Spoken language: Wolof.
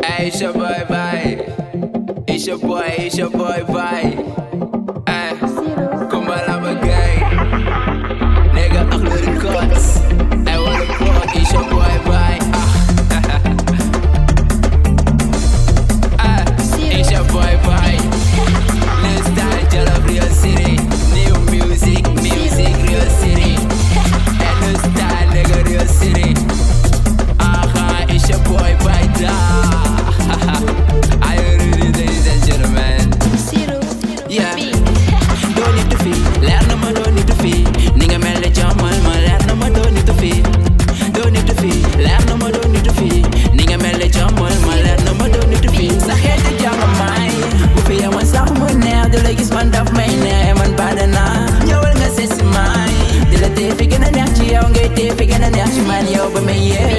Hey, it's your boy Baye. It's your boy Baye. Hey, Kumbalaba gang. Nigga, I'm the cuts. I wanna fuck, it's your boy Baye. It's your boy Baye. New style, Jell of Real City. New music, Real City. And new style, nigga, Real City. It's your boy Baye DAA. Are you ready, ladies and gentlemen? Yeah. Don't need to feel. Leer na ma don't need to feel. Ni nga mel ne jàmmal ma leer na ma don't need to feel. Don't need to feel. Leer na ma don't need to feel. Ni nga mel ne jàmmal ma leer na ma don't need to feel. Sa xeetu jàmm may. Bu fi yemoon sax mu neex di la gis man daf may neex man bàyyi naa. Ñëwal nga seet si may. Di la tee fi gën a neex ci yow ngay tee fi gën a neex ci man yow ba may yee.